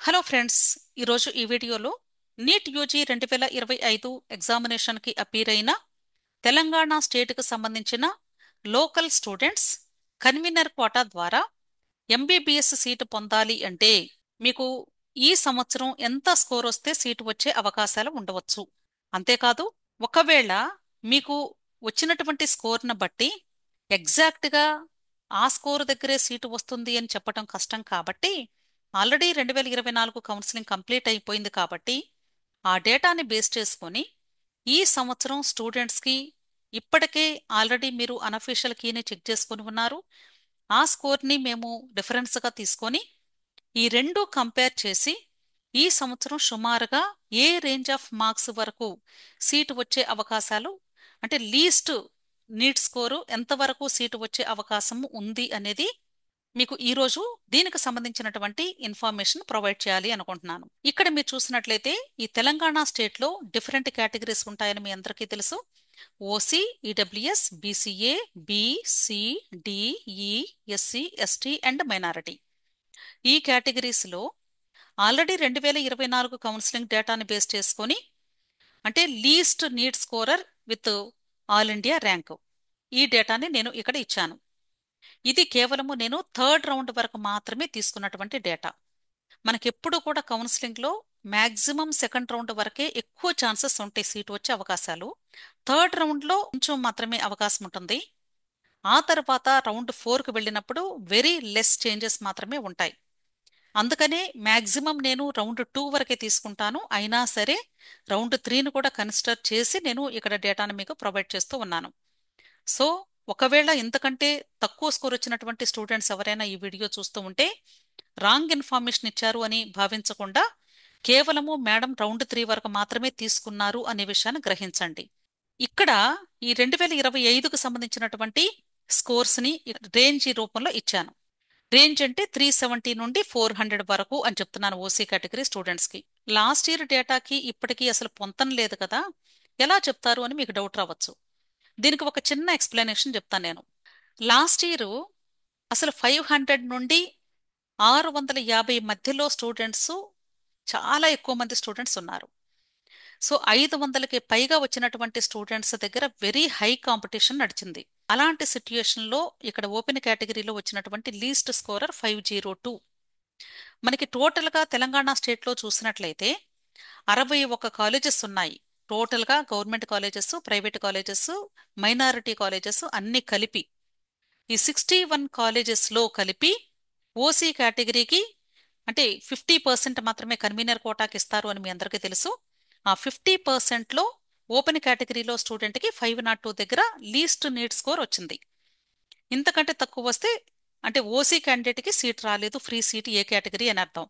Hello friends, ఈరోజు ఈ వీడియోలో నీట్ యూజీ 2025 ఎగ్జామినేషన్కి అపీర్ అయిన తెలంగాణ స్టేట్కి సంబంధించిన లోకల్ స్టూడెంట్స్ కన్వీనర్ కోటా ద్వారా ఎంబీబీఎస్ సీటు పొందాలి అంటే మీకు ఈ సంవత్సరం ఎంత స్కోర్ వస్తే సీటు వచ్చే అవకాశాలు ఉండవచ్చు. అంతేకాదు, ఒకవేళ మీకు వచ్చినటువంటి స్కోర్ను బట్టి ఎగ్జాక్ట్గా ఆ స్కోర్ దగ్గరే సీటు వస్తుంది అని చెప్పడం కష్టం కాబట్టి ఆల్రెడీ 2024 కౌన్సిలింగ్ కంప్లీట్ అయిపోయింది కాబట్టి ఆ డేటాని బేస్ చేసుకొని ఈ సంవత్సరం స్టూడెంట్స్కి ఇప్పటికే ఆల్రెడీ మీరు అనఫీషియల్ కీని చెక్ చేసుకొని ఉన్నారు. ఆ స్కోర్ని మేము రిఫరెన్స్గా తీసుకొని ఈ రెండు కంపేర్ చేసి ఈ సంవత్సరం సుమారుగా ఏ రేంజ్ ఆఫ్ మార్క్స్ వరకు సీటు వచ్చే అవకాశాలు, అంటే లీస్ట్ నీట్ స్కోరు ఎంతవరకు సీటు వచ్చే అవకాశం ఉంది అనేది మీకు ఈరోజు దీనికి సంబంధించినటువంటి ఇన్ఫర్మేషన్ ప్రొవైడ్ చేయాలి అనుకుంటున్నాను. ఇక్కడ మీరు చూసినట్లయితే ఈ తెలంగాణ స్టేట్లో డిఫరెంట్ కేటగిరీస్ ఉంటాయని మీ అందరికీ తెలుసు. OC, EWS, BCA, B, C, D, E, SC, ST and minority. ఈ కేటగిరీస్లో ఆల్రెడీ 2024 కౌన్సిలింగ్ డేటాని బేస్ చేసుకొని, అంటే least NEET scorer with all India rank, ఈ డేటాని నేను ఇక్కడ ఇచ్చాను. ఇది కేవలము నేను థర్డ్ రౌండ్ వరకు మాత్రమే తీసుకున్నటువంటి డేటా. మనకెప్పుడు కూడా కౌన్సిలింగ్లో మ్యాక్సిమం సెకండ్ రౌండ్ వరకే ఎక్కువ ఛాన్సెస్ ఉంటాయి సీటు వచ్చే అవకాశాలు. థర్డ్ రౌండ్లో కొంచెం మాత్రమే అవకాశం ఉంటుంది. ఆ తర్వాత రౌండ్ 4కు వెళ్ళినప్పుడు వెరీ లెస్ చేంజెస్ మాత్రమే ఉంటాయి. అందుకనే మ్యాక్సిమం నేను రౌండ్ 2 వరకే తీసుకుంటాను. అయినా సరే రౌండ్ 3ను కూడా కన్సిడర్ చేసి నేను ఇక్కడ డేటాను మీకు ప్రొవైడ్ చేస్తూ ఉన్నాను. సో ఒకవేళ ఇంతకంటే తక్కువ స్కోర్ వచ్చినటువంటి స్టూడెంట్స్ ఎవరైనా ఈ వీడియో చూస్తూ ఉంటే రాంగ్ ఇన్ఫర్మేషన్ ఇచ్చారు అని భావించకుండా కేవలము మేడం రౌండ్ 3 వరకు మాత్రమే తీసుకున్నారు అనే విషయాన్ని గ్రహించండి. ఇక్కడ ఈ 2025కు సంబంధించినటువంటి స్కోర్స్ని రేంజ్ రూపంలో ఇచ్చాను. రేంజ్ అంటే 370 నుండి 400 వరకు అని చెప్తున్నాను ఓసీ కేటగిరీ స్టూడెంట్స్కి. లాస్ట్ ఇయర్ డేటాకి ఇప్పటికీ అసలు పొంతన లేదు కదా, ఎలా చెప్తారు అని మీకు డౌట్ రావచ్చు. దీనికి ఒక చిన్న ఎక్స్ప్లెనేషన్ చెప్తాను నేను. లాస్ట్ ఇయర్ అసలు 500 నుండి 650 మధ్యలో స్టూడెంట్స్, చాలా ఎక్కువ మంది స్టూడెంట్స్ ఉన్నారు. సో 500కి పైగా వచ్చినటువంటి స్టూడెంట్స్ దగ్గర వెరీ హై కాంపిటీషన్ నడిచింది. అలాంటి సిట్యుయేషన్లో ఇక్కడ ఓపెన్ కేటగిరీలో వచ్చినటువంటి లీస్ట్ స్కోరర్ 502. మనకి టోటల్గా తెలంగాణ స్టేట్లో చూసినట్లయితే 61 కాలేజెస్ ఉన్నాయి. టోటల్గా government colleges, private colleges, minority colleges అన్ని కలిపి ఈ 61 కాలేజెస్లో కలిపి ఓసీ కేటగిరీకి అంటే 50% మాత్రమే కన్వీనర్ కోటాకి ఇస్తారు అని మీ అందరికీ తెలుసు. ఆ 50%లో ఓపెన్ కేటగిరీలో స్టూడెంట్కి 502 దగ్గర లీస్ట్ నీట్ స్కోర్ వచ్చింది. ఇంతకంటే తక్కువ వస్తే అంటే ఓసీ క్యాండిడేట్కి సీట్ రాలేదు, ఫ్రీ సీట్ ఏ కేటగిరీ అని అర్థం.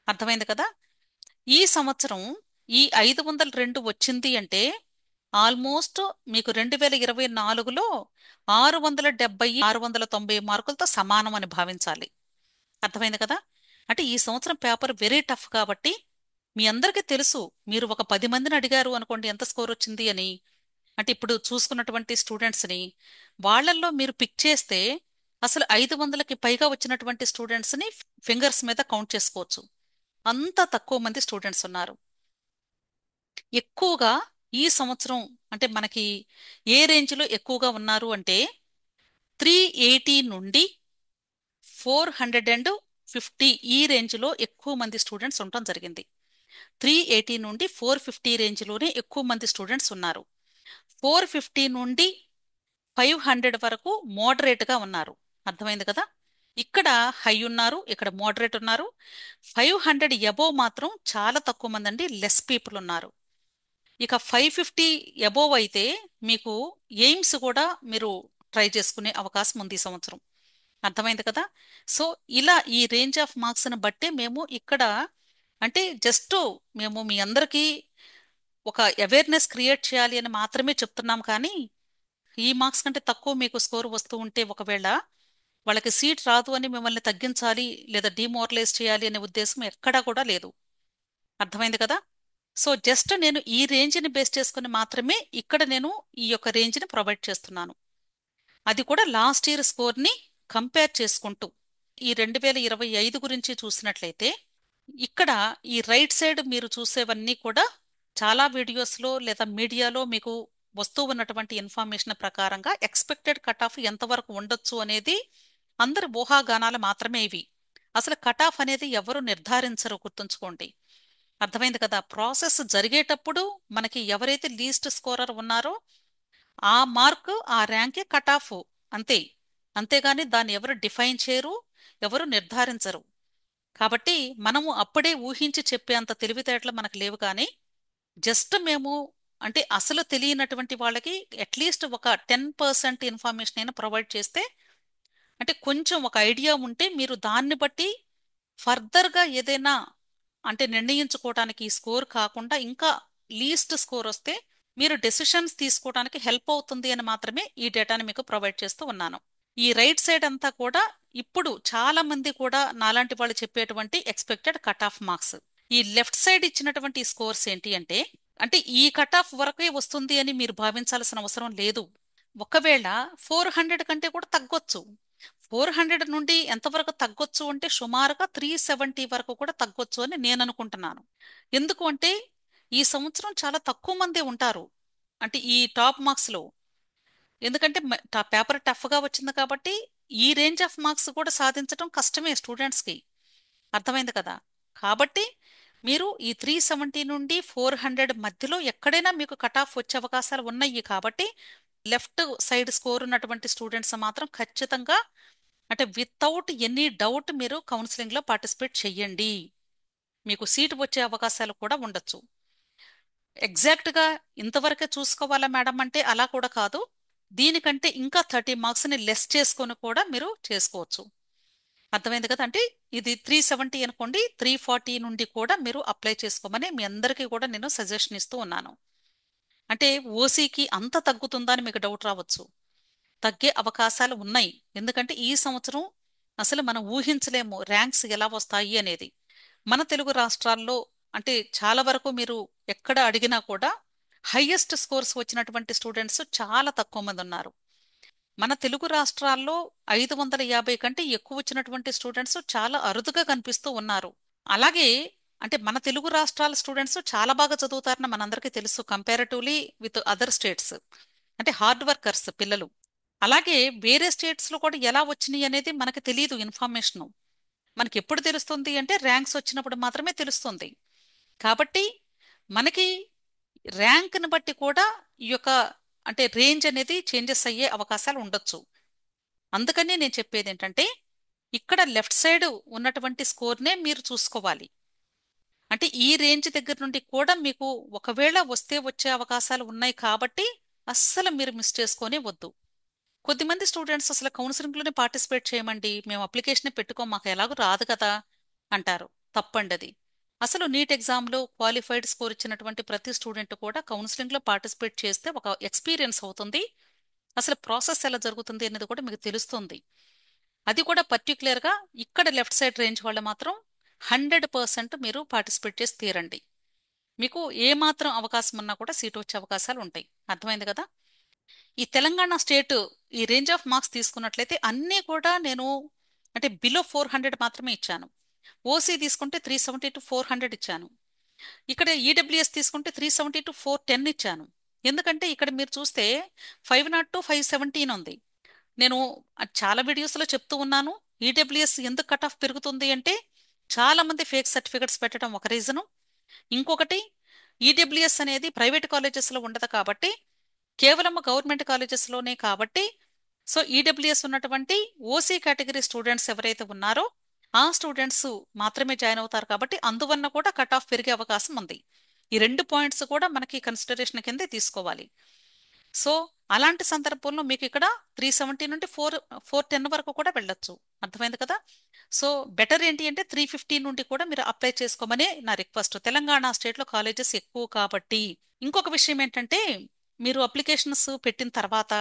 అర్థమైంది కదా. ఈ సంవత్సరం ఈ 502 వచ్చింది అంటే ఆల్మోస్ట్ మీకు 2024లో 670, 690 మార్కులతో సమానం అని భావించాలి. అర్థమైంది కదా. అంటే ఈ సంవత్సరం పేపర్ వెరీ టఫ్ కాబట్టి మీ అందరికీ తెలుసు. మీరు ఒక 10 మందిని అడిగారు అనుకోండి ఎంత స్కోర్ వచ్చింది అని, అంటే ఇప్పుడు చూసుకున్నటువంటి స్టూడెంట్స్ని వాళ్ళల్లో మీరు పిక్ చేస్తే అసలు 500కి పైగా వచ్చినటువంటి స్టూడెంట్స్ని ఫింగర్స్ మీద కౌంట్ చేసుకోవచ్చు. అంత తక్కువ మంది స్టూడెంట్స్ ఉన్నారు. ఎక్కువగా ఈ సంవత్సరం అంటే మనకి ఏ రేంజ్లో ఎక్కువగా ఉన్నారు అంటే 380 నుండి 450 ఈ రేంజ్లో ఎక్కువ మంది స్టూడెంట్స్ ఉండటం జరిగింది. 380 నుండి 450 రేంజ్లోనే ఎక్కువ మంది స్టూడెంట్స్ ఉన్నారు. 450 నుండి 500 వరకు మోడరేట్గా ఉన్నారు. అర్థమైంది కదా. ఇక్కడ హై ఉన్నారు, ఇక్కడ మోడరేట్ ఉన్నారు. 500 ఎబోవ్ మాత్రం చాలా తక్కువ మంది అండి, లెస్ పీపుల్ ఉన్నారు. ఇక 550 ఎబోవ్ అయితే మీకు ఎయిమ్స్ కూడా మీరు ట్రై చేసుకునే అవకాశం ఉంది ఈ సంవత్సరం. అర్థమైంది కదా. సో ఇలా ఈ రేంజ్ ఆఫ్ మార్క్స్ని బట్టే మేము ఇక్కడ అంటే జస్ట్ మేము మీ అందరికీ ఒక అవేర్నెస్ క్రియేట్ చేయాలి అని మాత్రమే చెప్తున్నాం. కానీ ఈ మార్క్స్ కంటే తక్కువ మీకు స్కోర్ వస్తూ ఉంటే ఒకవేళ వాళ్ళకి సీట్ రాదు అని మిమ్మల్ని తగ్గించాలి లేదా డిమోరలైజ్ చేయాలి అనే ఉద్దేశం ఎక్కడా కూడా లేదు. అర్థమైంది కదా. సో జస్ట్ నేను ఈ రేంజ్ని బేస్ చేసుకుని మాత్రమే ఇక్కడ నేను ఈ యొక్క రేంజ్ని ప్రొవైడ్ చేస్తున్నాను. అది కూడా లాస్ట్ ఇయర్ స్కోర్ని కంపేర్ చేసుకుంటూ. ఈ 2025 గురించి చూసినట్లయితే ఇక్కడ ఈ రైట్ సైడ్ మీరు చూసేవన్నీ కూడా చాలా వీడియోస్లో లేదా మీడియాలో మీకు వస్తూ ఉన్నటువంటి ఇన్ఫర్మేషన్ ప్రకారంగా ఎక్స్పెక్టెడ్ కట్ ఆఫ్ ఎంతవరకు ఉండొచ్చు అనేది అందరి ఊహాగానాలు మాత్రమే ఇవి. అసలు కట్ ఆఫ్ అనేది ఎవరు నిర్ధారించరు, గుర్తుంచుకోండి. అర్థమైంది కదా? ప్రాసెస్ జరిగేటప్పుడు మనకి ఎవరైతే లీస్ట్ స్కోరర్ ఉన్నారో ఆ మార్క్ ఆ ర్యాంకే కట్ ఆఫ్, అంతే. అంతేగాని దాన్ని ఎవరు డిఫైన్ చేయరు, ఎవరు నిర్ధారించరు. కాబట్టి మనము అప్పుడే ఊహించి చెప్పేంత తెలివితేటలు మనకు లేవు. కానీ జస్ట్ మేము అంటే అసలు తెలియనటువంటి వాళ్ళకి అట్లీస్ట్ ఒక 10% ఇన్ఫర్మేషన్ అయినా ప్రొవైడ్ చేస్తే, అంటే కొంచెం ఒక ఐడియా ఉంటే మీరు దాన్ని బట్టి ఫర్దర్గా ఏదైనా అంటే నిర్ణయించుకోవడానికి ఈ స్కోర్ కాకుండా ఇంకా లీస్ట్ స్కోర్ వస్తే మీరు డెసిషన్స్ తీసుకోవడానికి హెల్ప్ అవుతుంది అని మాత్రమే ఈ డేటాని మీకు ప్రొవైడ్ చేస్తూ ఉన్నాను. ఈ రైట్ సైడ్ అంతా కూడా ఇప్పుడు చాలా మంది కూడా నాలాంటి వాళ్ళు చెప్పేటువంటి ఎక్స్పెక్టెడ్ కట్ ఆఫ్ మార్క్స్. ఈ లెఫ్ట్ సైడ్ ఇచ్చినటువంటి స్కోర్స్ ఏంటి అంటే అంటే ఈ కట్ ఆఫ్ వరకే వస్తుంది అని మీరు భావించాల్సిన అవసరం లేదు. ఒకవేళ 400 కంటే కూడా తగ్గొచ్చు. 400 నుండి ఎంతవరకు తగ్గొచ్చు అంటే సుమారుగా 370 వరకు కూడా తగ్గొచ్చు అని నేను అనుకుంటున్నాను. ఎందుకు అంటే ఈ సంవత్సరం చాలా తక్కువ మంది ఉంటారు అంటే ఈ టాప్ మార్క్స్ లో. ఎందుకంటే పేపర్ టఫ్ గా వచ్చింది కాబట్టి ఈ రేంజ్ ఆఫ్ మార్క్స్ కూడా సాధించడం కష్టమే స్టూడెంట్స్ కి. అర్థమైంది కదా? కాబట్టి మీరు ఈ 370 నుండి 400 మధ్యలో ఎక్కడైనా మీకు కట్ ఆఫ్ వచ్చే అవకాశాలు ఉన్నాయి. కాబట్టి లెఫ్ట్ సైడ్ స్కోర్ ఉన్నటువంటి స్టూడెంట్స్ మాత్రం ఖచ్చితంగా అంటే వితౌట్ ఎనీ డౌట్ మీరు కౌన్సిలింగ్ లో పార్టిసిపేట్ చెయ్యండి. మీకు సీట్ వచ్చే అవకాశాలు కూడా ఉండొచ్చు. ఎగ్జాక్ట్ గా ఇంతవరకే చూసుకోవాలా మేడం అంటే అలా కూడా కాదు. దీనికంటే ఇంకా 30 మార్క్స్ ని లెస్ చేసుకొని కూడా మీరు చేసుకోవచ్చు. అర్థమైంది కదా? అంటే ఇది 370 అనుకోండి, 340 నుండి కూడా మీరు అప్లై చేసుకోమని మీ అందరికీ కూడా నేను సజెషన్ ఇస్తూ ఉన్నాను. అంటే ఓసీకి అంత తగ్గుతుందా అని మీకు డౌట్ రావచ్చు. తగ్గే అవకాశాలు ఉన్నాయి. ఎందుకంటే ఈ సంవత్సరం అసలు మనం ఊహించలేము ర్యాంక్స్ ఎలా వస్తాయి అనేది. మన తెలుగు రాష్ట్రాల్లో అంటే చాలా వరకు మీరు ఎక్కడ అడిగినా కూడా హైయెస్ట్ స్కోర్స్ వచ్చినటువంటి స్టూడెంట్స్ చాలా తక్కువ మంది ఉన్నారు. మన తెలుగు రాష్ట్రాల్లో 550 కంటే ఎక్కువ వచ్చినటువంటి స్టూడెంట్స్ చాలా అరుదుగా కనిపిస్తూ ఉన్నారు. అలాగే అంటే మన తెలుగు రాష్ట్రాల స్టూడెంట్స్ చాలా బాగా చదువుతారని మనందరికీ తెలుసు, కంపారిటివ్లీ విత్ అదర్ స్టేట్స్. అంటే హార్డ్ వర్కర్స్ పిల్లలు. అలాగే వేరే స్టేట్స్ లో కూడా ఎలా వచ్చినాయి అనేది మనకు తెలియదు ఇన్ఫర్మేషన్. మనకి ఎప్పుడు తెలుస్తుంది అంటే ర్యాంక్స్ వచ్చినప్పుడు మాత్రమే తెలుస్తుంది. కాబట్టి మనకి ర్యాంక్ని బట్టి కూడా ఈ యొక్క అంటే రేంజ్ అనేది చేంజెస్ అయ్యే అవకాశాలు ఉండొచ్చు. అందుకని నేను చెప్పేది ఏంటంటే ఇక్కడ లెఫ్ట్ సైడ్ ఉన్నటువంటి స్కోర్నే మీరు చూసుకోవాలి. అంటే ఈ రేంజ్ దగ్గర నుండి కూడా మీకు ఒకవేళ వస్తే వచ్చే అవకాశాలు ఉన్నాయి. కాబట్టి అస్సలు మీరు మిస్ చేసుకొని వద్దు. కొద్దిమంది స్టూడెంట్స్ అసలు కౌన్సిలింగ్లోనే పార్టిసిపేట్ చేయమండి, మేము అప్లికేషన్ పెట్టుకోం, మాకు ఎలాగో రాదు కదా అంటారు. తప్పండి అది. అసలు నీట్ ఎగ్జామ్లో క్వాలిఫైడ్ స్కోర్ ఇచ్చినటువంటి ప్రతి స్టూడెంట్ కూడా కౌన్సిలింగ్లో పార్టిసిపేట్ చేస్తే ఒక ఎక్స్పీరియన్స్ అవుతుంది. అసలు ప్రాసెస్ ఎలా జరుగుతుంది అనేది కూడా మీకు తెలుస్తుంది. అది కూడా పర్టికులర్గా ఇక్కడ లెఫ్ట్ సైడ్ రేంజ్ వాళ్ళు మాత్రం 100% మీరు పార్టిసిపేట్ చేసి తీరండి. మీకు ఏమాత్రం అవకాశం ఉన్నా కూడా సీట్ వచ్చే అవకాశాలు ఉంటాయి. అర్థమైంది కదా? ఈ తెలంగాణ స్టేట్ ఈ రేంజ్ ఆఫ్ మార్క్స్ తీసుకున్నట్లయితే అన్నీ కూడా నేను అంటే బిలో 400 మాత్రమే ఇచ్చాను. ఓసీ తీసుకుంటే 370 టు 400 ఇచ్చాను. ఇక్కడ ఈడబ్ల్యూఎస్ తీసుకుంటే 370 టు 410 ఇచ్చాను. ఎందుకంటే ఇక్కడ మీరు చూస్తే 502 టు 517 ఉంది. నేను చాలా వీడియోస్లో చెప్తూ ఉన్నాను. ఈడబ్ల్యూఎస్ ఎందుకు కట్ ఆఫ్ పెరుగుతుంది అంటే చాలా మంది ఫేక్ సర్టిఫికెట్స్ పెట్టడం ఒక రీజను. ఇంకొకటి ఈడబ్ల్యూఎస్ అనేది ప్రైవేట్ కాలేజెస్లో ఉండదు కాబట్టి కేవలం గవర్నమెంట్ కాలేజెస్లోనే కాబట్టి సో ఈడబ్ల్యూఎస్ ఉన్నటువంటి ఓసీ కేటగిరీ స్టూడెంట్స్ ఎవరైతే ఉన్నారో ఆ స్టూడెంట్స్ మాత్రమే జాయిన్ అవుతారు. కాబట్టి అందువల్ల కూడా కట్ ఆఫ్ పెరిగే అవకాశం ఉంది. ఈ రెండు పాయింట్స్ కూడా మనకి కన్సిడరేషన్ కిందే తీసుకోవాలి. సో అలాంటి సందర్భంలో మీకు ఇక్కడ 370 నుండి 410 వరకు కూడా వెళ్ళొచ్చు. అర్థమైంది కదా? సో బెటర్ ఏంటి అంటే 350 నుండి కూడా మీరు అప్లై చేసుకోమని నా రిక్వెస్ట్. తెలంగాణ స్టేట్లో కాలేజెస్ ఎక్కువ కాబట్టి. ఇంకొక విషయం ఏంటంటే మీరు అప్లికేషన్స్ పెట్టిన తర్వాత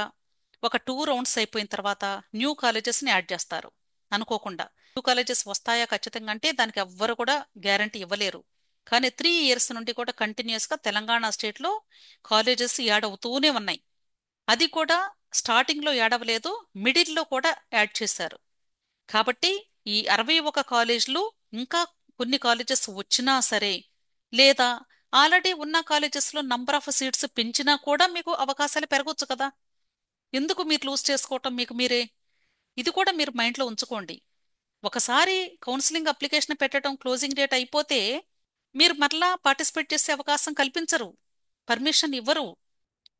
ఒక 2 రౌండ్స్ అయిపోయిన తర్వాత న్యూ కాలేజెస్ని యాడ్ చేస్తారు అనుకోకుండా. న్యూ కాలేజెస్ వస్తాయా ఖచ్చితంగా అంటే దానికి ఎవ్వరు కూడా గ్యారంటీ ఇవ్వలేరు. కానీ 3 ఇయర్స్ నుండి కూడా కంటిన్యూస్గా తెలంగాణ స్టేట్లో కాలేజెస్ యాడ్ అవుతూనే ఉన్నాయి. అది కూడా స్టార్టింగ్లో యాడ్ అవ్వలేదు, మిడిల్లో కూడా యాడ్ చేశారు. కాబట్టి ఈ 61 కాలేజీలు ఇంకా కొన్ని కాలేజెస్ వచ్చినా సరే, లేదా ఆల్రెడీ ఉన్న కాలేజెస్లో నంబర్ ఆఫ్ సీట్స్ పెంచినా కూడా మీకు అవకాశాలు పెరగొచ్చు కదా. ఎందుకు మీరు లూజ్ చేసుకోవటం మీకు మీరే? ఇది కూడా మీరు మైండ్లో ఉంచుకోండి. ఒకసారి కౌన్సిలింగ్ అప్లికేషన్ పెట్టడం క్లోజింగ్ డేట్ అయిపోతే మీరు మరలా పార్టిసిపేట్ చేసే అవకాశం కల్పించరు, పర్మిషన్ ఇవ్వరు.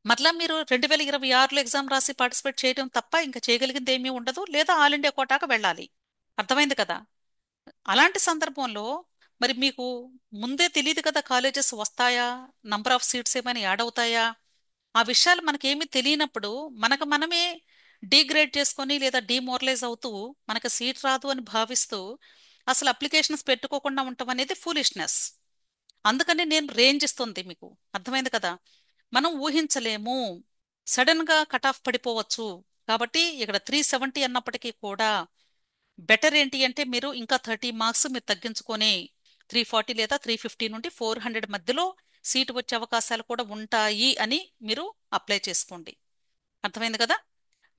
మరలా మీరు 2026లో ఎగ్జామ్ రాసి పార్టిసిపేట్ చేయడం తప్ప ఇంకా చేయగలిగింది ఏమీ ఉండదు, లేదా ఆల్ ఇండియా కోటాకు వెళ్ళాలి. అర్థమైంది కదా. అలాంటి సందర్భంలో మరి మీకు ముందే తెలియదు కదా కాలేజెస్ వస్తాయా, నంబర్ ఆఫ్ సీట్స్ ఏమైనా యాడ్ అవుతాయా, ఆ విషయాలు మనకేమీ తెలియనప్పుడు మనకు మనమే డీగ్రేడ్ చేసుకొని లేదా డీమోరలైజ్ అవుతూ మనకు సీట్ రాదు అని భావిస్తూ అసలు అప్లికేషన్స్ పెట్టుకోకుండా ఉండటం అనేది ఫూలిష్నెస్. అందుకని నేను రేంజ్ ఇస్తుంది మీకు. అర్థమైంది కదా. మనం ఊహించలేము, సడన్ గా కట్ ఆఫ్ పడిపోవచ్చు. కాబట్టి ఇక్కడ 370 అన్నప్పటికీ కూడా బెటర్ ఏంటి అంటే మీరు ఇంకా 30 మార్క్స్ మీరు తగ్గించుకొని 340 లేదా 350 నుండి 400 మధ్యలో సీటు వచ్చే అవకాశాలు కూడా ఉంటాయి అని మీరు అప్లై చేసుకోండి. అర్థమైంది కదా.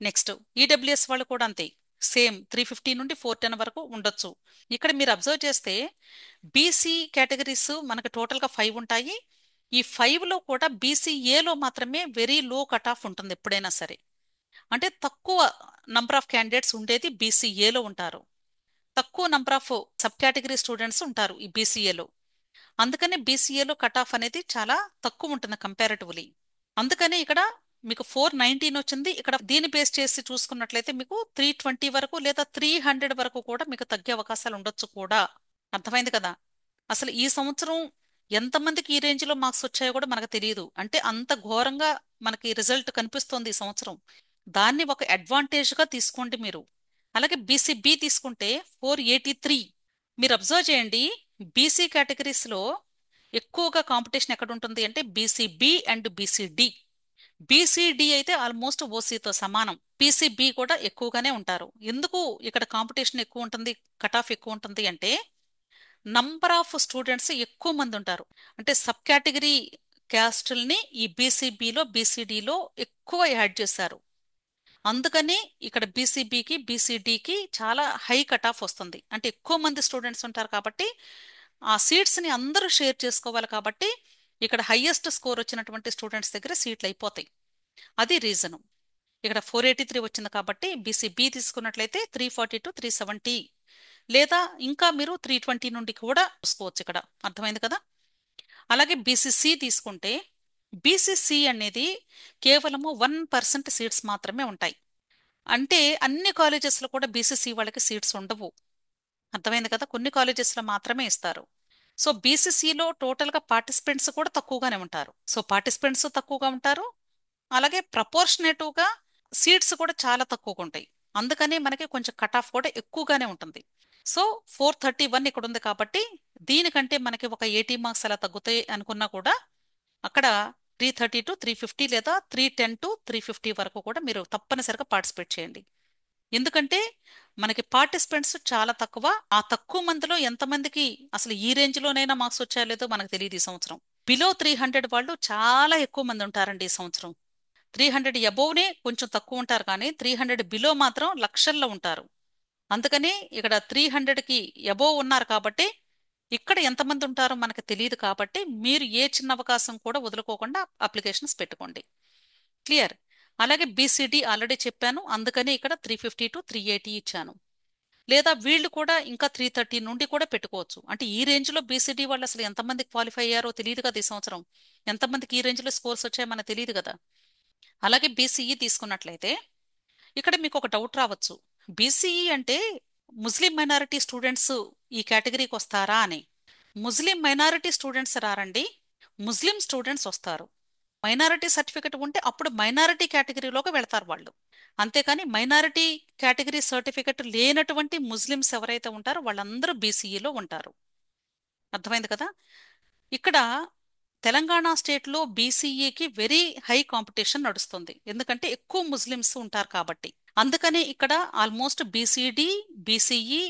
నెక్స్ట్ ఈడబ్ల్యూఎస్ వాళ్ళు కూడా అంతే, సేమ్ 350 నుండి 410 వరకు ఉండొచ్చు. ఇక్కడ మీరు అబ్జర్వ్ చేస్తే బీసీ కేటగిరీస్ మనకు టోటల్గా 5 ఉంటాయి. ఈ 5లో కూడా బీసీఏలో మాత్రమే వెరీ లో కట్ ఆఫ్ ఉంటుంది ఎప్పుడైనా సరే. అంటే తక్కువ నంబర్ ఆఫ్ క్యాండిడేట్స్ ఉండేది బీసీఏలో ఉంటారు, తక్కువ number of sub category students ఉంటారు ఈ బీసీఏలో. అందుకనే బీసీఏలో కట్ ఆఫ్ అనేది చాలా తక్కువ ఉంటుంది కంపారిటివ్లీ. అందుకనే ఇక్కడ మీకు 419 వచ్చింది. ఇక్కడ దీన్ని బేస్ చేసి చూసుకున్నట్లయితే మీకు 320 వరకు లేదా 300 వరకు కూడా మీకు తగ్గే అవకాశాలు ఉండొచ్చు కూడా. అర్థమైంది కదా. అసలు ఈ సంవత్సరం ఎంతమందికి ఈ రేంజ్లో మార్క్స్ వచ్చాయో కూడా మనకు తెలియదు. అంటే అంత ఘోరంగా మనకి రిజల్ట్ కనిపిస్తోంది ఈ సంవత్సరం. దాన్ని ఒక అడ్వాంటేజ్గా తీసుకోండి మీరు. అలాగే బీసీబీ తీసుకుంటే 483. మీరు అబ్జర్వ్ చేయండి, బీసీ కేటగిరీస్లో ఎక్కువగా కాంపిటీషన్ ఎక్కడ ఉంటుంది అంటే బీసీబీ అండ్ బీసీడి. బీసీడి అయితే ఆల్మోస్ట్ ఓసీతో సమానం, పీసీబీ కూడా ఎక్కువగానే ఉంటారు. ఎందుకు ఇక్కడ కాంపిటీషన్ ఎక్కువ ఉంటుంది, కట్ ఆఫ్ ఎక్కువ ఉంటుంది అంటే నంబర్ ఆఫ్ స్టూడెంట్స్ ఎక్కువ మంది ఉంటారు. అంటే సబ్ కేటగిరీ క్యాస్టుల్ని ఈ బీసీబీలో బీసీడీలో ఎక్కువ యాడ్ చేశారు. అందుకని ఇక్కడ బీసీబీకి బీసీడీకి చాలా హై కట్ ఆఫ్ వస్తుంది. అంటే ఎక్కువ మంది స్టూడెంట్స్ ఉంటారు కాబట్టి ఆ సీట్స్ని అందరూ షేర్ చేసుకోవాలి. కాబట్టి ఇక్కడ హైయెస్ట్ స్కోర్ వచ్చినటువంటి స్టూడెంట్స్ దగ్గర సీట్లు అయిపోతాయి. అది రీజను. ఇక్కడ 483 వచ్చింది కాబట్టి బీసీబీ తీసుకున్నట్లయితే 340 to 370, లేదా ఇంకా మీరు 320 నుండి కూడా చూసుకోవచ్చు ఇక్కడ. అర్థమైంది కదా. అలాగే బీసీసీ తీసుకుంటే బీసీసీ అనేది కేవలము 1% సీట్స్ మాత్రమే ఉంటాయి. అంటే అన్ని కాలేజెస్లో కూడా బీసీసీ వాళ్ళకి సీట్స్ ఉండవు. అర్థమైంది కదా, కొన్ని కాలేజెస్లో మాత్రమే ఇస్తారు. సో బీసీసీలో టోటల్గా పార్టిసిపెంట్స్ కూడా తక్కువగానే ఉంటారు. సో పార్టిసిపెంట్స్ తక్కువగా ఉంటారు, అలాగే ప్రపోర్షనేటివ్గా సీట్స్ కూడా చాలా తక్కువగా ఉంటాయి. అందుకని మనకి కొంచెం కట్ ఆఫ్ కూడా ఎక్కువగానే ఉంటుంది. సో 431 ఇక్కడ ఉంది కాబట్టి దీనికంటే మనకి ఒక 80 మార్క్స్ అలా తగ్గుతాయి అనుకున్నా కూడా అక్కడ 330 to 350 లేదా 310 to 350 వరకు కూడా మీరు తప్పనిసరిగా పార్టిసిపేట్ చేయండి. ఎందుకంటే మనకి పార్టిసిపెంట్స్ చాలా తక్కువ. ఆ తక్కువ మందిలో ఎంతమందికి అసలు ఈ రేంజ్లోనైనా మార్క్స్ వచ్చాయో లేదో మనకు తెలియదు ఈ సంవత్సరం. బిలో 300 వాళ్ళు చాలా ఎక్కువ మంది ఉంటారండి ఈ సంవత్సరం. 300 అబోవ్నే కొంచెం తక్కువ ఉంటారు, కానీ 300 బిలో మాత్రం లక్షల్లో ఉంటారు. అందుకని ఇక్కడ 300కి అబోవ్ ఉన్నారు కాబట్టి ఇక్కడ ఎంతమంది ఉంటారో మనకు తెలియదు. కాబట్టి మీరు ఏ చిన్న అవకాశం కూడా వదులుకోకుండా అప్లికేషన్స్ పెట్టుకోండి. క్లియర్. అలాగే బీసీడీ ఆల్రెడీ చెప్పాను, అందుకని ఇక్కడ 350 to 380 ఇచ్చాను. లేదా వీళ్ళు కూడా ఇంకా 330 నుండి కూడా పెట్టుకోవచ్చు. అంటే ఈ రేంజ్లో బీసీడీ వాళ్ళు అసలు ఎంతమంది క్వాలిఫై అయ్యారో తెలియదు కదా ఈ సంవత్సరం. ఎంతమందికి ఈ రేంజ్లో స్కోర్స్ వచ్చాయో మనకు తెలియదు కదా. అలాగే బీసీఈ తీసుకున్నట్లయితే ఇక్కడ మీకు ఒక డౌట్ రావచ్చు, బీసీఈ అంటే ముస్లిం మైనారిటీ స్టూడెంట్స్ ఈ కేటగిరీకి వస్తారా అని. ముస్లిం మైనారిటీ స్టూడెంట్స్ రారండి, ముస్లిం స్టూడెంట్స్ వస్తారు. మైనారిటీ సర్టిఫికెట్ ఉంటే అప్పుడు మైనారిటీ కేటగిరీలోకి వెళ్తారు వాళ్ళు. అంతేకాని మైనారిటీ కేటగిరీ సర్టిఫికెట్ లేనటువంటి ముస్లిమ్స్ ఎవరైతే ఉంటారో వాళ్ళందరూ బీసీఈలో ఉంటారు. అర్థమైంది కదా. ఇక్కడ తెలంగాణ స్టేట్లో బీసీఈకి వెరీ హై కాంపిటీషన్ నడుస్తుంది, ఎందుకంటే ఎక్కువ ముస్లిమ్స్ ఉంటారు కాబట్టి. అందుకని ఇక్కడ ఆల్మోస్ట్ బీసీడీ బీసీఈ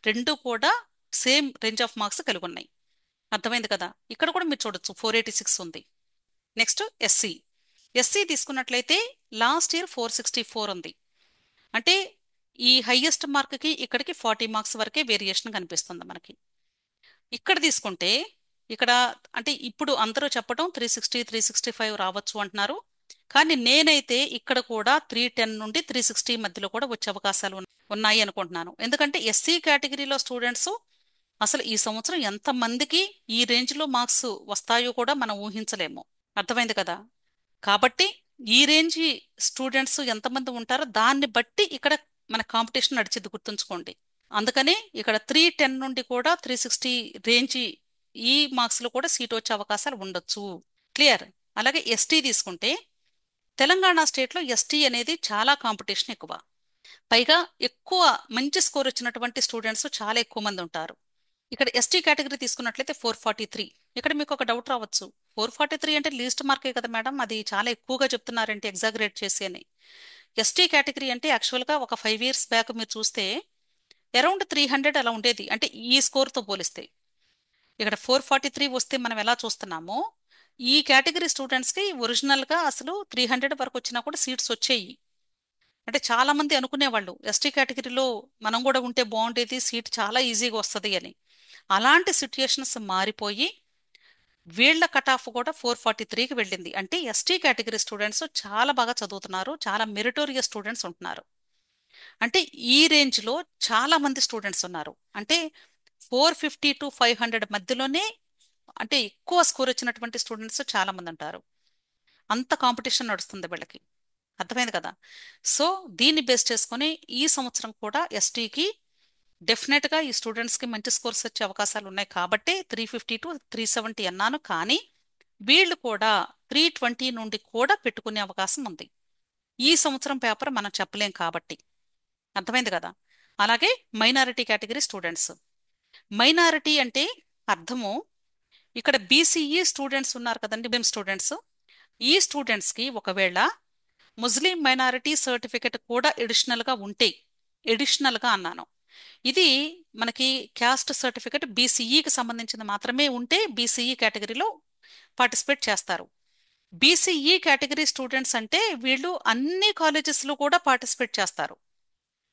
రెండు కూడా సేమ్ రేంజ్ ఆఫ్ మార్క్స్ కలిగి ఉన్నాయి. అర్థమైంది కదా. ఇక్కడ కూడా మీరు చూడొచ్చు 486 ఉంది. Next SC. ఎస్సీ తీసుకున్నట్లయితే లాస్ట్ ఇయర్ 464 ఉంది. అంటే ఈ హైయెస్ట్ మార్క్కి ఇక్కడికి 40 మార్క్స్ వరకే వేరియేషన్ కనిపిస్తుంది మనకి. ఇక్కడ తీసుకుంటే ఇక్కడ అంటే ఇప్పుడు అందరూ చెప్పడం 360 365 రావచ్చు అంటున్నారు. కానీ నేనైతే ఇక్కడ కూడా 310 నుండి 360 మధ్యలో కూడా వచ్చే అవకాశాలు ఉన్నాయి అనుకుంటున్నాను. ఎందుకంటే ఎస్సీ కేటగిరీలో స్టూడెంట్స్ అసలు ఈ సంవత్సరం ఎంతమందికి ఈ రేంజ్లో మార్క్స్ వస్తాయో కూడా మనం ఊహించలేము. అర్థమైంది కదా? కాబట్టి ఈ రేంజ్ స్టూడెంట్స్ ఎంతమంది ఉంటారో దాన్ని బట్టి ఇక్కడ మన కాంపిటీషన్ నడిచిద్ది, గుర్తుంచుకోండి. అందుకని ఇక్కడ 310 నుండి కూడా 360 రేంజ్ ఈ మార్క్స్ లో కూడా సీట్ వచ్చే అవకాశాలు ఉండొచ్చు. క్లియర్? అలాగే ఎస్టీ తీసుకుంటే తెలంగాణ స్టేట్ లో ఎస్టీ అనేది చాలా కాంపిటీషన్ ఎక్కువ. పైగా ఎక్కువ మంచి స్కోర్ వచ్చినటువంటి స్టూడెంట్స్ చాలా ఎక్కువ మంది ఉంటారు. ఇక్కడ ఎస్టీ కేటగిరీ తీసుకున్నట్లయితే 443. ఇక్కడ మీకు ఒక డౌట్ రావచ్చు, 443 అంటే లీస్ట్ మార్కే కదా మేడం, అది చాలా ఎక్కువగా చెప్తున్నారంటే ఎగ్జాగరేట్ చేసి అని. ఎస్టీ కేటగిరీ అంటే యాక్చువల్గా ఒక 5 years బ్యాక్ మీరు చూస్తే అరౌండ్ 300 అలా ఉండేది, అంటే ఈ స్కోర్తో పోలిస్తే. ఇక్కడ 443 వస్తే మనం ఎలా చూస్తున్నామో ఈ కేటగిరీ స్టూడెంట్స్కి ఒరిజినల్గా అసలు 300 వరకు వచ్చినా కూడా సీట్స్ వచ్చాయి. అంటే చాలా మంది అనుకునేవాళ్ళు ఎస్టీ కేటగిరీలో మనం కూడా ఉంటే బాగుండేది, సీట్ చాలా ఈజీగా వస్తుంది అని. అలాంటి సిట్యుయేషన్స్ మారిపోయి వీళ్ళ కట్ ఆఫ్ కూడా 443కి వెళ్ళింది. అంటే ఎస్టీ కేటగిరీ స్టూడెంట్స్ చాలా బాగా చదువుతున్నారు, చాలా మెరిటోరియస్ స్టూడెంట్స్ ఉంటున్నారు. అంటే ఈ రేంజ్లో చాలా మంది స్టూడెంట్స్ ఉన్నారు. అంటే 450 to 500 మధ్యలోనే అంటే ఎక్కువ స్కోర్ వచ్చినటువంటి స్టూడెంట్స్ చాలా మంది ఉంటారు. అంత కాంపిటీషన్ నడుస్తుంది వీళ్ళకి. అర్థమైంది కదా? సో దీన్ని బేస్ చేసుకొని ఈ సంవత్సరం కూడా ఎస్టీకి డెఫినెట్గా ఈ స్టూడెంట్స్కి మంచి స్కోర్స్ వచ్చే అవకాశాలు ఉన్నాయి. కాబట్టి 350 to 370 అన్నాను. కానీ వీళ్ళు కూడా 320 నుండి కూడా పెట్టుకునే అవకాశం ఉంది. ఈ సంవత్సరం పేపర్ మనం చెప్పలేం కాబట్టి. అర్థమైంది కదా? అలాగే మైనారిటీ కేటగిరీ స్టూడెంట్స్. మైనారిటీ అంటే అర్థము ఇక్కడ బీసీఈ స్టూడెంట్స్ ఉన్నారు కదండి, ముస్లిం స్టూడెంట్స్. ఈ స్టూడెంట్స్కి ఒకవేళ ముస్లిం మైనారిటీ సర్టిఫికెట్ కూడా ఎడిషనల్గా ఉంటే, ఎడిషనల్గా అన్నాను, ఇది మనకి క్యాస్ట్ సర్టిఫికెట్ బీసీఈకి సంబంధించింది మాత్రమే ఉంటే బీసీఈ కేటగిరీలో పార్టిసిపేట్ చేస్తారు. బీసీఈ కేటగిరీ స్టూడెంట్స్ అంటే వీళ్ళు అన్ని కాలేజెస్లో కూడా పార్టిసిపేట్ చేస్తారు.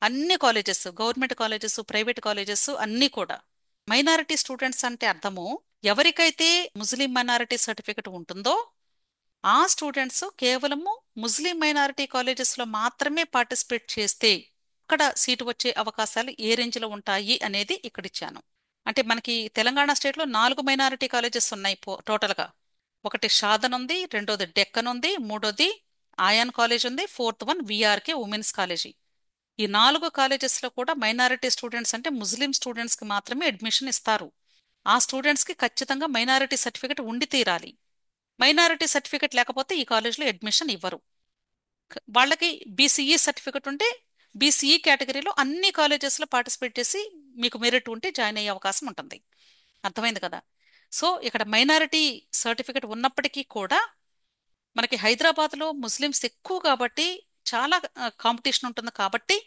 అన్ని colleges, government colleges, private colleges అన్నీ కూడా. మైనారిటీ స్టూడెంట్స్ అంటే అర్థము ఎవరికైతే ముస్లిం మైనారిటీ సర్టిఫికెట్ ఉంటుందో ఆ స్టూడెంట్స్ కేవలము ముస్లిం మైనారిటీ కాలేజెస్లో మాత్రమే పార్టిసిపేట్ చేస్తే అక్కడ సీటు వచ్చే అవకాశాలు ఏ రేంజ్లో ఉంటాయి అనేది ఇక్కడ ఇచ్చాను. అంటే మనకి తెలంగాణ స్టేట్లో 4 మైనారిటీ కాలేజెస్ ఉన్నాయి టోటల్గా. ఒకటి షాదన్ ఉంది, రెండోది డెక్కన్ ఉంది, మూడోది ఆయాన్ కాలేజ్ ఉంది, fourth one VRK women's college. ఈ 4 కాలేజెస్లో కూడా మైనారిటీ స్టూడెంట్స్ అంటే ముస్లిం స్టూడెంట్స్కి మాత్రమే అడ్మిషన్ ఇస్తారు. ఆ స్టూడెంట్స్కి ఖచ్చితంగా మైనారిటీ సర్టిఫికెట్ ఉండి తీరాలి. మైనారిటీ సర్టిఫికెట్ లేకపోతే ఈ కాలేజ్లో అడ్మిషన్ ఇవ్వరు. వాళ్ళకి బీసీఈ సర్టిఫికెట్ ఉంటే బీసీఈ కేటగిరీలో అన్ని కాలేజెస్లో పార్టిసిపేట్ చేసి మీకు మెరిట్ ఉంటే జాయిన్ అయ్యే అవకాశం ఉంటుంది. అర్థమైంది కదా? సో ఇక్కడ మైనారిటీ సర్టిఫికెట్ ఉన్నప్పటికీ కూడా మనకి హైదరాబాద్లో ముస్లిమ్స్ ఎక్కువ కాబట్టి చాలా కాంపిటీషన్ ఉంటుంది కాబట్టి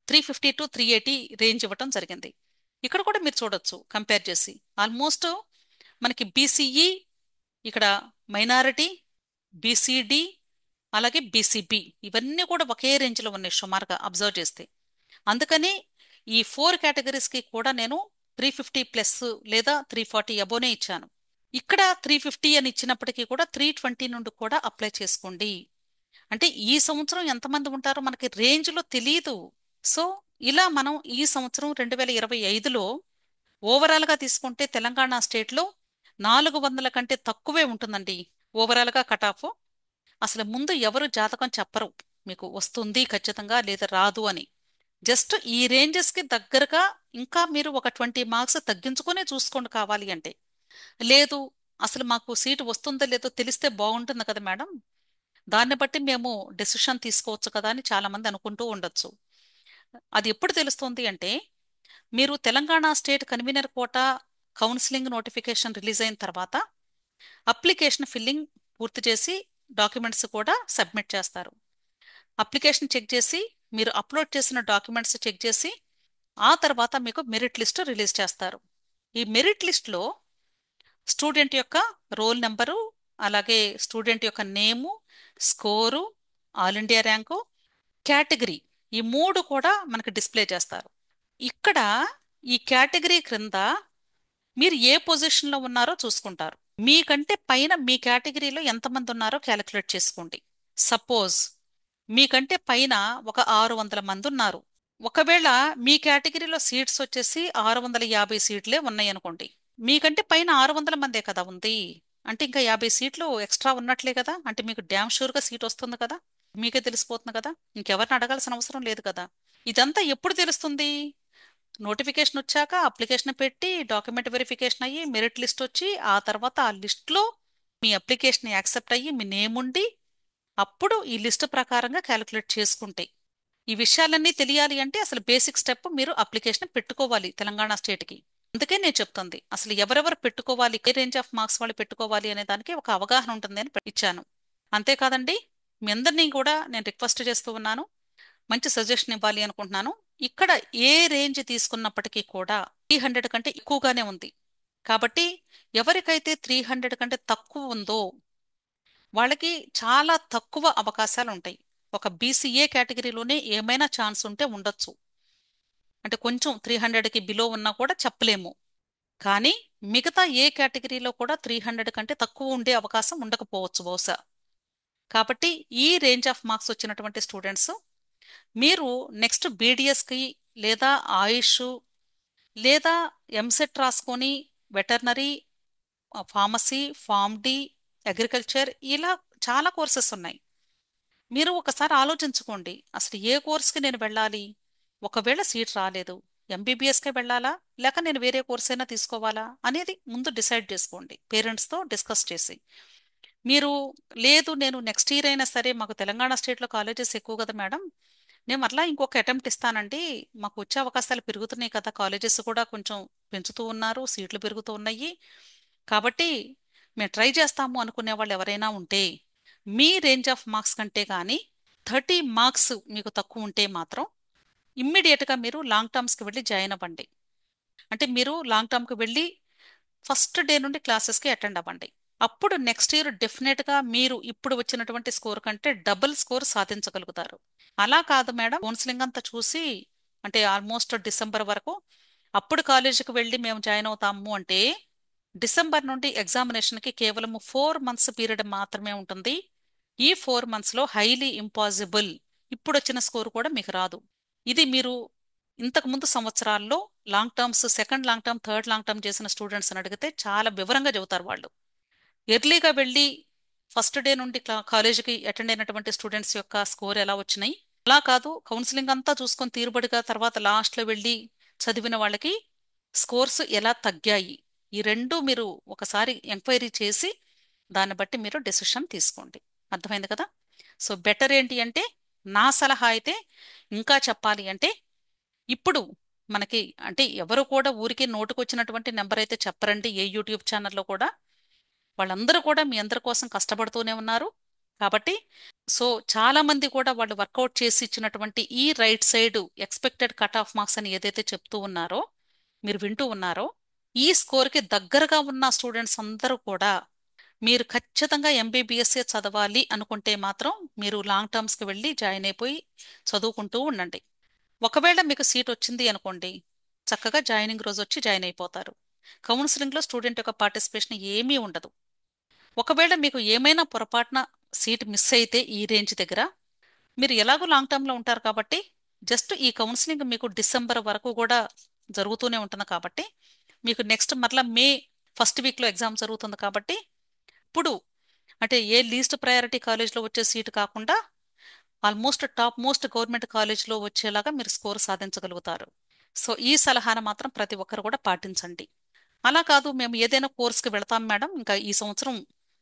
350 to 380 రేంజ్ ఇవ్వటం జరిగింది. ఇక్కడ కూడా మీరు చూడొచ్చు కంపేర్ చేసి ఆల్మోస్ట్ మనకి బీసీఈ, ఇక్కడ మైనారిటీ, బీసీడి, అలాగే బీసీబీ ఇవన్నీ కూడా ఒకే రేంజ్లో ఉన్నాయి సుమారుగా అబ్జర్వ్ చేస్తే. అందుకని ఈ 4 కేటగిరీస్కి కూడా నేను 350 ప్లస్ లేదా 340 అబోనే ఇచ్చాను. ఇక్కడ 350 అని ఇచ్చినప్పటికీ కూడా 320 నుండి కూడా అప్లై చేసుకోండి. అంటే ఈ సంవత్సరం ఎంతమంది ఉంటారో మనకి రేంజ్లో తెలియదు. సో ఇలా మనం ఈ సంవత్సరం 2025లో ఓవరాల్గా తీసుకుంటే తెలంగాణ స్టేట్లో 400 కంటే తక్కువే ఉంటుందండి ఓవరాల్గా కట్ ఆఫ్. అసలు ముందు ఎవరు జాతకం చెప్పరు మీకు వస్తుంది ఖచ్చితంగా లేదా రాదు అని. జస్ట్ ఈ రేంజెస్కి దగ్గరగా ఇంకా మీరు ఒక 20 మార్క్స్ తగ్గించుకునే చూసుకోండి కావాలి అంటే. లేదు అసలు మాకు సీటు వస్తుందో లేదో తెలిస్తే బాగుంటుంది కదా మేడం, దాన్ని బట్టి మేము డెసిషన్ తీసుకోవచ్చు కదా అని చాలామంది అనుకుంటూ ఉండొచ్చు. అది ఎప్పుడు తెలుస్తుంది అంటే మీరు Telangana state convenor quota counselling notification release అయిన తర్వాత అప్లికేషన్ ఫిల్లింగ్ పూర్తి చేసి డాక్యుమెంట్స్ కూడా సబ్మిట్ చేస్తారు. అప్లికేషన్ చెక్ చేసి మీరు అప్లోడ్ చేసిన డాక్యుమెంట్స్ చెక్ చేసి ఆ తర్వాత మీకు మెరిట్ లిస్ట్ రిలీజ్ చేస్తారు. ఈ మెరిట్ లిస్ట్లో స్టూడెంట్ యొక్క రోల్ నెంబరు, అలాగే స్టూడెంట్ యొక్క name, score, all India rank, category ఈ 3 కూడా మనకి డిస్ప్లే చేస్తారు. ఇక్కడ ఈ కేటగిరీ క్రింద మీరు ఏ పొజిషన్లో ఉన్నారో చూసుకుంటారు. మీకంటే పైన మీ కేటగిరీలో ఎంతమంది ఉన్నారో క్యాలిక్యులేట్ చేసుకోండి. సపోజ్ మీకంటే పైన ఒక 600 మంది ఉన్నారు. ఒకవేళ మీ కేటగిరీలో సీట్స్ వచ్చేసి 650 సీట్లే ఉన్నాయి అనుకోండి. మీకంటే పైన 600 మందే కదా ఉంది. అంటే ఇంకా 50 సీట్లు ఎక్స్ట్రా ఉన్నట్లే కదా. అంటే మీకు డ్యామ్ షూర్గా సీట్ వస్తుంది కదా. మీకే తెలిసిపోతుంది కదా. ఇంకెవరిని అడగాల్సిన అవసరం లేదు కదా. ఇదంతా ఎప్పుడు తెలుస్తుంది? నోటిఫికేషన్ వచ్చాక అప్లికేషన్ పెట్టి డాక్యుమెంట్ వెరిఫికేషన్ అయ్యి మెరిట్ లిస్ట్ వచ్చి ఆ తర్వాత ఆ లిస్ట్లో మీ అప్లికేషన్ యాక్సెప్ట్ అయ్యి మీ నేమ్ ఉండి అప్పుడు ఈ లిస్ట్ ప్రకారంగా క్యాలిక్యులేట్ చేసుకుంటే ఈ విషయాలన్నీ తెలియాలి అంటే అసలు బేసిక్ స్టెప్ మీరు అప్లికేషన్ పెట్టుకోవాలి తెలంగాణ స్టేట్కి. అందుకే నేను చెప్తుంది అసలు ఎవరెవరు పెట్టుకోవాలి, ఏ రేంజ్ ఆఫ్ మార్క్స్ వాళ్ళు పెట్టుకోవాలి అనే దానికి ఒక అవగాహన ఉంటుంది అని ఇచ్చాను. అంతేకాదండి, మీ అందరినీ కూడా నేను రిక్వెస్ట్ చేస్తూ ఉన్నాను, మంచి సజెషన్ ఇవ్వాలి అనుకుంటున్నాను. ఇక్కడ ఏ రేంజ్ తీసుకున్నప్పటికీ కూడా 300 కంటే ఎక్కువగానే ఉంది. కాబట్టి ఎవరికైతే 300 కంటే తక్కువ ఉందో వాళ్ళకి చాలా తక్కువ అవకాశాలు ఉంటాయి. ఒక బీసీఏ కేటగిరీలోనే ఏమైనా ఛాన్స్ ఉంటే ఉండొచ్చు. అంటే కొంచెం 300కి బిలో ఉన్నా కూడా చెప్పలేము. కానీ మిగతా ఏ కేటగిరీలో కూడా 300 కంటే తక్కువ ఉండే అవకాశం ఉండకపోవచ్చు బహుశా. కాబట్టి ఈ రేంజ్ ఆఫ్ మార్క్స్ వచ్చినటువంటి స్టూడెంట్స్ మీరు నెక్స్ట్ బీడిఎస్కి లేదా ఆయుష్ లేదా ఎంసెట్ రాసుకొని veterinary, pharmacy, pharm D, agriculture ఇలా చాలా కోర్సెస్ ఉన్నాయి. మీరు ఒకసారి ఆలోచించుకోండి అసలు ఏ కోర్స్కి నేను వెళ్ళాలి. ఒకవేళ సీట్ రాలేదు, ఎంబీబీఎస్కే వెళ్ళాలా లేక నేను వేరే కోర్స్ అయినా తీసుకోవాలా అనేది ముందు డిసైడ్ చేసుకోండి పేరెంట్స్తో డిస్కస్ చేసి. మీరు లేదు నేను నెక్స్ట్ ఇయర్ అయినా సరే, మాకు తెలంగాణ స్టేట్లో కాలేజెస్ ఎక్కువ కదా మేడం, నేను అట్లా ఇంకొక అటెంప్ట్ ఇస్తానండి, మాకు వచ్చే అవకాశాలు పెరుగుతున్నాయి కదా, కాలేజెస్ కూడా కొంచెం పెంచుతూ ఉన్నారు, సీట్లు పెరుగుతూ ఉన్నాయి, కాబట్టి మేము ట్రై చేస్తాము అనుకునే వాళ్ళు ఎవరైనా ఉంటే మీ రేంజ్ ఆఫ్ మార్క్స్ కంటే కానీ 30 మార్క్స్ మీకు తక్కువ ఉంటే మాత్రం ఇమ్మీడియట్గా మీరు లాంగ్ టర్మ్స్కి వెళ్ళి జాయిన్ అవ్వండి. అంటే మీరు లాంగ్ టర్మ్కి వెళ్ళి ఫస్ట్ డే నుండి క్లాసెస్కి అటెండ్ అవ్వండి. అప్పుడు నెక్స్ట్ ఇయర్ డెఫినెట్గా మీరు ఇప్పుడు వచ్చినటువంటి స్కోర్ కంటే డబుల్ స్కోర్ సాధించగలుగుతారు. అలా కాదు మేడం, కౌన్సిలింగ్ అంతా చూసి అంటే ఆల్మోస్ట్ డిసెంబర్ వరకు అప్పుడు కాలేజీకి వెళ్ళి మేము జాయిన్ అవుతాము అంటే డిసెంబర్ నుండి ఎగ్జామినేషన్కి కేవలం 4 మంత్స్ పీరియడ్ మాత్రమే ఉంటుంది. ఈ 4 మంత్స్లో హైలీ ఇంపాసిబుల్ ఇప్పుడు వచ్చిన స్కోర్ కూడా మీకు రాదు. ఇది మీరు ఇంతకు ముందు సంవత్సరాల్లో long terms, second long term, third long term చేసిన స్టూడెంట్స్ అని అడిగితే చాలా వివరంగా చెబుతారు వాళ్ళు. ఎర్లీగా వెళ్ళి ఫస్ట్ డే నుండి కాలేజీకి అటెండ్ అయినటువంటి స్టూడెంట్స్ యొక్క స్కోర్ ఎలా వచ్చినాయి, అలా కాదు కౌన్సిలింగ్ అంతా చూసుకొని తీరుబడిగా తర్వాత లాస్ట్లో వెళ్ళి చదివిన వాళ్ళకి స్కోర్స్ ఎలా తగ్గాయి, ఈ రెండు మీరు ఒకసారి ఎంక్వైరీ చేసి దాన్ని బట్టి మీరు డెసిషన్ తీసుకోండి. అర్థమైంది కదా. సో బెటర్ ఏంటి అంటే నా సలహా అయితే ఇంకా చెప్పాలి అంటే ఇప్పుడు మనకి అంటే ఎవరు కూడా ఊరికే నోటుకొచ్చినటువంటి నెంబర్ అయితే చెప్పరండి ఏ యూట్యూబ్ ఛానల్లో కూడా. వాళ్ళందరూ కూడా మీ అందరి కోసం కష్టపడుతూనే ఉన్నారు. కాబట్టి సో చాలా మంది కూడా వాళ్ళు వర్కౌట్ చేసి ఇచ్చినటువంటి ఈ right side expected cut off marks అని ఏదైతే చెప్తూ ఉన్నారో, మీరు వింటూ ఉన్నారో, ఈ స్కోర్కి దగ్గరగా ఉన్న స్టూడెంట్స్ అందరూ కూడా మీరు ఖచ్చితంగా ఎంబీబీఎస్ఏ చదవాలి అనుకుంటే మాత్రం మీరు లాంగ్ టర్మ్స్కి వెళ్ళి జాయిన్ అయిపోయి చదువుకుంటూ ఉండండి. ఒకవేళ మీకు సీట్ వచ్చింది అనుకోండి, చక్కగా జాయినింగ్ రోజు వచ్చి జాయిన్ అయిపోతారు. కౌన్సిలింగ్లో స్టూడెంట్ యొక్క పార్టిసిపేషన్ ఏమీ ఉండదు. ఒకవేళ మీకు ఏమైనా పొరపాటున సీట్ మిస్ అయితే ఈ రేంజ్ దగ్గర, మీరు ఎలాగో లాంగ్ టర్మ్లో ఉంటారు కాబట్టి జస్ట్ ఈ కౌన్సిలింగ్ మీకు డిసెంబర్ వరకు కూడా జరుగుతూనే ఉంటుంది కాబట్టి మీకు నెక్స్ట్ మరలా మే ఫస్ట్ వీక్లో ఎగ్జామ్ జరుగుతుంది కాబట్టి ఇప్పుడు అంటే ఏ లీస్ట్ ప్రయారిటీ కాలేజ్లో వచ్చే సీటు కాకుండా ఆల్మోస్ట్ టాప్ మోస్ట్ గవర్నమెంట్ కాలేజ్లో వచ్చేలాగా మీరు స్కోర్ సాధించగలుగుతారు. సో ఈ సలహాను మాత్రం ప్రతి ఒక్కరు కూడా పాటించండి. అలా కాదు మేము ఏదైనా కోర్స్కి వెళతాం మేడం, ఇంకా ఈ సంవత్సరం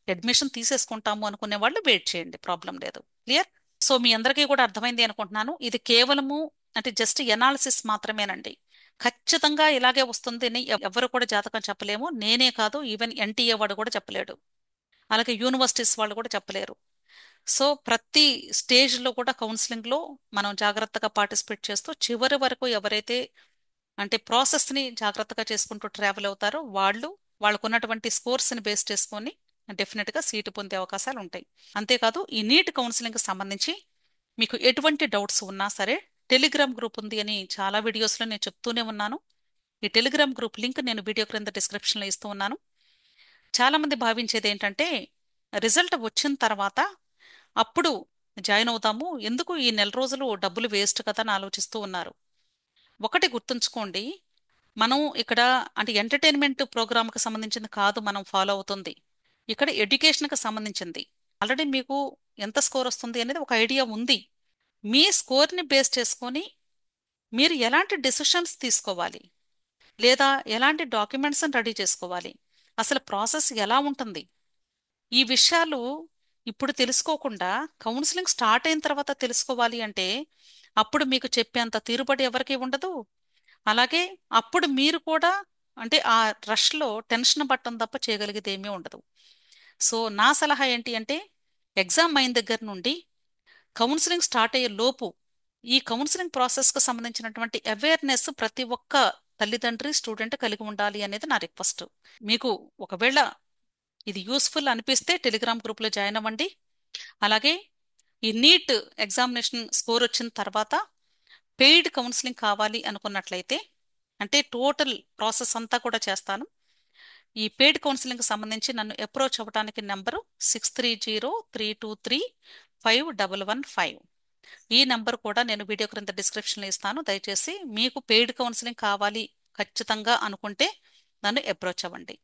అడ్మిషన్ తీసేసుకుంటాము అనుకునే వాళ్ళు వెయిట్ చేయండి, ప్రాబ్లం లేదు. క్లియర్. సో మీ అందరికీ కూడా అర్థమైంది అనుకుంటున్నాను. ఇది కేవలము అంటే జస్ట్ ఎనాలిసిస్ మాత్రమేనండి. ఖచ్చితంగా ఇలాగే వస్తుంది అని ఎవరు కూడా జాతకం చెప్పలేము. నేనే కాదు, ఈవెన్ ఎన్టీఏ వాడు కూడా చెప్పలేడు, అలాగే యూనివర్సిటీస్ వాళ్ళు కూడా చెప్పలేరు. సో ప్రతి స్టేజ్లో కూడా కౌన్సిలింగ్లో మనం జాగ్రత్తగా పార్టిసిపేట్ చేస్తూ చివరి వరకు ఎవరైతే అంటే ప్రాసెస్ని జాగ్రత్తగా చేసుకుంటూ ట్రావెల్ అవుతారో వాళ్ళకున్నటువంటి స్కోర్స్ని బేస్ చేసుకొని డెఫినెట్గా సీటు పొందే అవకాశాలు ఉంటాయి. అంతేకాదు ఈ నీట్ కౌన్సిలింగ్కి సంబంధించి మీకు ఎటువంటి డౌట్స్ ఉన్నా సరే టెలిగ్రామ్ గ్రూప్ ఉంది అని చాలా వీడియోస్లో నేను చెప్తూనే ఉన్నాను. ఈ టెలిగ్రామ్ గ్రూప్ లింక్ నేను వీడియో క్రింద డిస్క్రిప్షన్లో ఇస్తూ ఉన్నాను. చాలామంది భావించేది ఏంటంటే రిజల్ట్ వచ్చిన తర్వాత అప్పుడు జాయిన్ అవుతాము, ఎందుకు ఈ నెల రోజులు డబ్బులు వేస్ట్ కదా అని ఆలోచిస్తూ ఉన్నారు. ఒకటి గుర్తుంచుకోండి, మనం ఇక్కడ అంటే ఎంటర్టైన్మెంట్ ప్రోగ్రామ్కి సంబంధించింది కాదు మనం ఫాలో అవుతుంది, ఇక్కడ ఎడ్యుకేషన్కి సంబంధించింది. ఆల్రెడీ మీకు ఎంత స్కోర్ వస్తుంది అనేది ఒక ఐడియా ఉంది. మీ స్కోర్ని బేస్ చేసుకొని మీరు ఎలాంటి డెసిషన్స్ తీసుకోవాలి, లేదా ఎలాంటి డాక్యుమెంట్స్ని రెడీ చేసుకోవాలి, అసలు ప్రాసెస్ ఎలా ఉంటుంది, ఈ విషయాలు ఇప్పుడు తెలుసుకోకుండా కౌన్సిలింగ్ స్టార్ట్ అయిన తర్వాత తెలుసుకోవాలి అంటే అప్పుడు మీకు చెప్పేంత తీరుబడి ఎవరికీ ఉండదు. అలాగే అప్పుడు మీరు కూడా అంటే ఆ రష్లో టెన్షన్ పట్టడం తప్ప చేయగలిగేది ఏమీ ఉండదు. సో నా సలహా ఏంటి అంటే ఎగ్జామ్ అయిన దగ్గర నుండి కౌన్సిలింగ్ స్టార్ట్ అయ్యే లోపు ఈ కౌన్సిలింగ్ ప్రాసెస్కి సంబంధించినటువంటి అవేర్నెస్ ప్రతి ఒక్క తల్లిదండ్రి స్టూడెంట్ కలిగి ఉండాలి అనేది నా రిక్వెస్ట్. మీకు ఒకవేళ ఇది యూస్ఫుల్ అనిపిస్తే టెలిగ్రామ్ గ్రూప్లో జాయిన్ అవ్వండి. అలాగే ఈ నీట్ ఎగ్జామినేషన్ స్కోర్ వచ్చిన తర్వాత పెయిడ్ కౌన్సిలింగ్ కావాలి అనుకున్నట్లయితే, అంటే టోటల్ ప్రాసెస్ అంతా కూడా చేస్తాను. ఈ పెయిడ్ కౌన్సిలింగ్కి సంబంధించి నన్ను అప్రోచ్ అవ్వడానికి నెంబరు 6303235115. ఈ నెంబర్ కూడా నేను వీడియో క్రింద డిస్క్రిప్షన్లో ఇస్తాను. దయచేసి మీకు పెయిడ్ కౌన్సిలింగ్ కావాలి ఖచ్చితంగా అనుకుంటే నన్ను అప్రోచ్ అవ్వండి.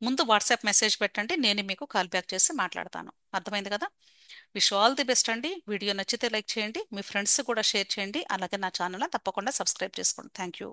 ముందు వాట్సాప్ మెసేజ్ పెట్టండి, నేను మీకు కాల్ బ్యాక్ చేసి మాట్లాడతాను. అర్థమైంది కదా? విష్ ఆల్ ది బెస్ట్ అండి. వీడియో నచ్చితే లైక్ చేయండి, మీ ఫ్రెండ్స్ కూడా షేర్ చేయండి, అలాగే నా ఛానల్ తప్పకుండా సబ్స్క్రైబ్ చేసుకోండి. Thank you.